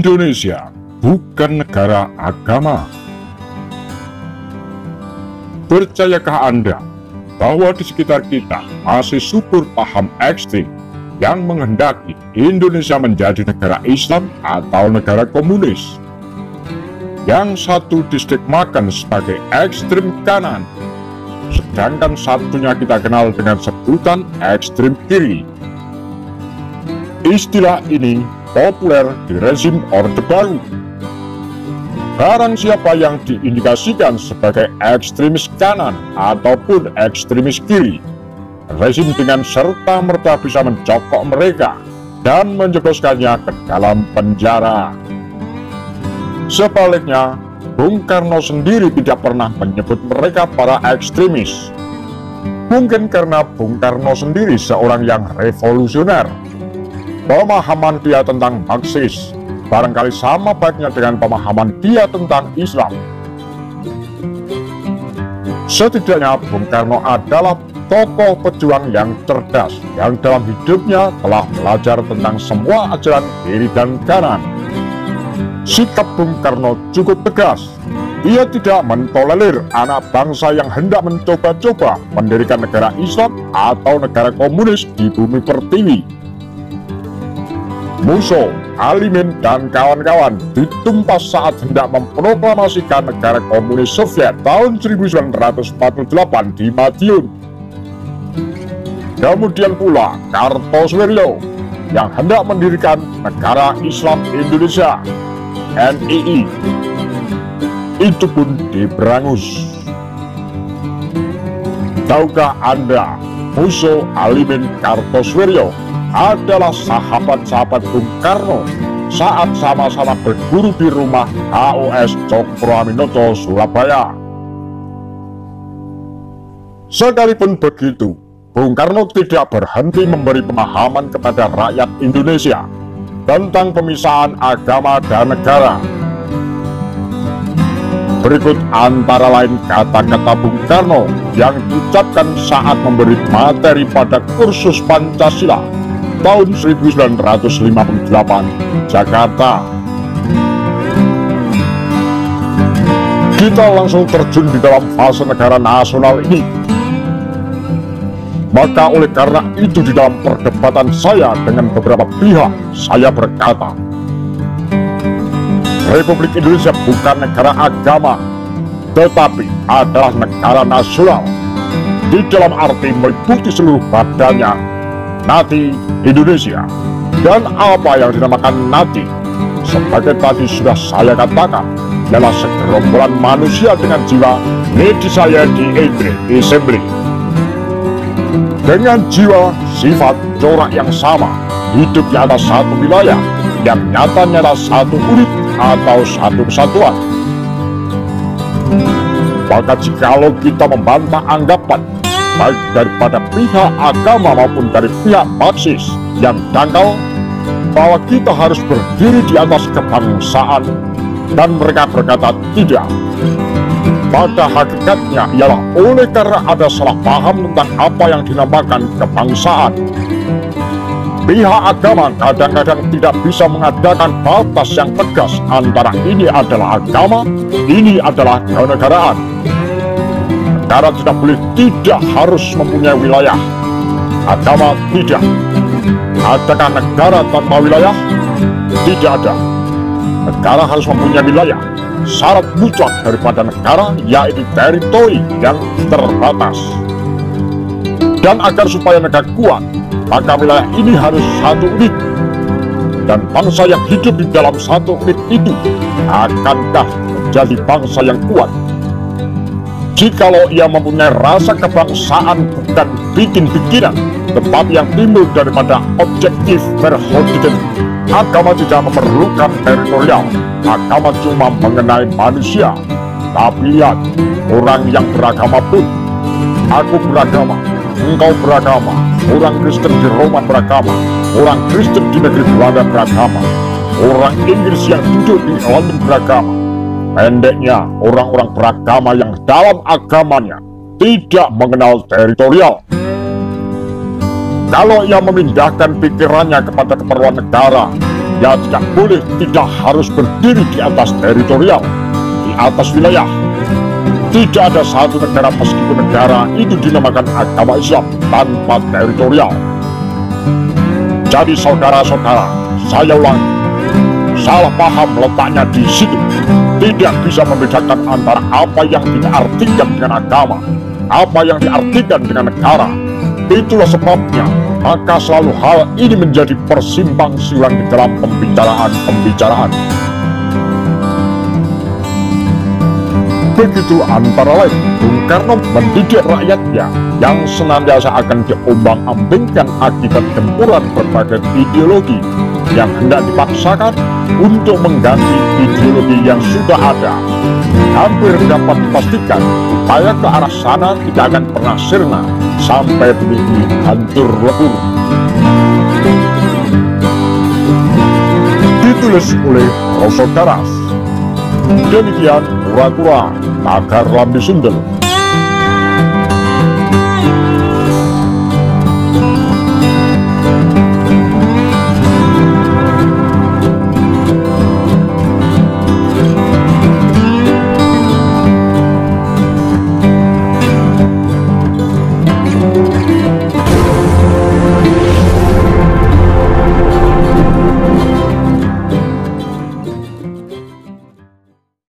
Indonesia bukan negara agama. Percayakah Anda bahwa di sekitar kita masih subur paham ekstrim yang menghendaki Indonesia menjadi negara Islam atau negara komunis? Yang satu distigmakan sebagai ekstrim kanan, sedangkan satunya kita kenal dengan sebutan ekstrim kiri. Istilah ini populer di rezim Orde Baru. Barang siapa yang diindikasikan sebagai ekstremis kanan ataupun ekstremis kiri, rezim dengan serta-merta bisa mencokok mereka dan menjebloskannya ke dalam penjara. Sebaliknya, Bung Karno sendiri tidak pernah menyebut mereka para ekstremis. Mungkin karena Bung Karno sendiri seorang yang revolusioner. Pemahaman dia tentang Marxis barangkali sama baiknya dengan pemahaman dia tentang Islam. Setidaknya Bung Karno adalah tokoh pejuang yang cerdas, yang dalam hidupnya telah belajar tentang semua ajaran kiri dan kanan. Sikap Bung Karno cukup tegas. Ia tidak mentolerir anak bangsa yang hendak mencoba-coba mendirikan negara Islam atau negara komunis di bumi pertiwi. Musso, Alimin, dan kawan-kawan ditumpas saat hendak memproklamasikan negara komunis Soviet tahun 1948 di Madiun. Kemudian pula Kartosoewirjo yang hendak mendirikan negara Islam Indonesia, NII. Itu pun diberangus. Tahukah Anda, Musso, Alimin, Kartosoewirjo adalah sahabat-sahabat Bung Karno saat sama-sama berguru di rumah HOS Cokroaminoto, Surabaya. Sekalipun begitu, Bung Karno tidak berhenti memberi pemahaman kepada rakyat Indonesia tentang pemisahan agama dan negara. Berikut antara lain kata-kata Bung Karno yang diucapkan saat memberi materi pada kursus Pancasila tahun 1958, Jakarta. Kita langsung terjun di dalam fase negara nasional ini. Maka oleh karena itu di dalam perdebatan saya dengan beberapa pihak, saya berkata, Republik Indonesia bukan negara agama, tetapi adalah negara nasional. Di dalam arti meliputi seluruh badannya, Nati Indonesia. Dan apa yang dinamakan Nati, sebagai tadi sudah saya katakan, adalah segerombolan manusia dengan jiwa Nedi saya di Assembly, dengan jiwa, sifat, corak yang sama, hidup di atas satu wilayah yang nyatanya adalah satu unit atau satu kesatuan. Maka jikalau kita membantah anggapan baik daripada pihak agama maupun dari pihak Marxis yang dangkal bahwa kita harus berdiri di atas kebangsaan, dan mereka berkata tidak, pada hakikatnya ialah oleh karena ada salah paham tentang apa yang dinamakan kebangsaan. Pihak agama kadang-kadang tidak bisa mengadakan batas yang tegas antara ini adalah agama, ini adalah kenegaraan. Negara tidak boleh tidak harus mempunyai wilayah. Agama tidak. Adakah negara tanpa wilayah? Tidak ada. Negara harus mempunyai wilayah. Syarat mutlak daripada negara yaitu teritori yang terbatas. Dan agar supaya negara kuat, maka wilayah ini harus satu unit. Dan bangsa yang hidup di dalam satu unit itu akankah menjadi bangsa yang kuat? Jikalau ia mempunyai rasa kebangsaan bukan bikin-bikinan, tetapi yang timbul daripada objektif verhoeven, agama tidak memerlukan teritorial. Agama cuma mengenai manusia. Tapi lihat, orang yang beragama pun, aku beragama, engkau beragama, orang Kristen di Roma beragama, orang Kristen di negeri Belanda beragama, orang Inggris yang hidup di London beragama. Pendeknya, orang-orang beragama yang dalam agamanya tidak mengenal teritorial. Kalau ia memindahkan pikirannya kepada keperluan negara, ia tidak boleh, tidak harus berdiri di atas teritorial, di atas wilayah. Tidak ada satu negara meskipun negara itu dinamakan agama Islam tanpa teritorial. Jadi saudara-saudara, saya ulangi, salah paham letaknya di situ. Tidak bisa membedakan antara apa yang diartikan dengan agama, apa yang diartikan dengan negara. Itulah sebabnya, maka selalu hal ini menjadi persimpang siuran di dalam pembicaraan. Begitu antara lain, Bung Karno mendidik rakyatnya yang senantiasa akan diombang-ambingkan akibat gempuran berbagai ideologi yang hendak dipaksakan untuk mengganti ideologi yang sudah ada. Hampir dapat dipastikan upaya ke arah sana tidak akan pernah sirna sampai benih hancur lebur. Ditulis oleh Roso Daras. Demikian kura-kura Tagar Lambe Sundel.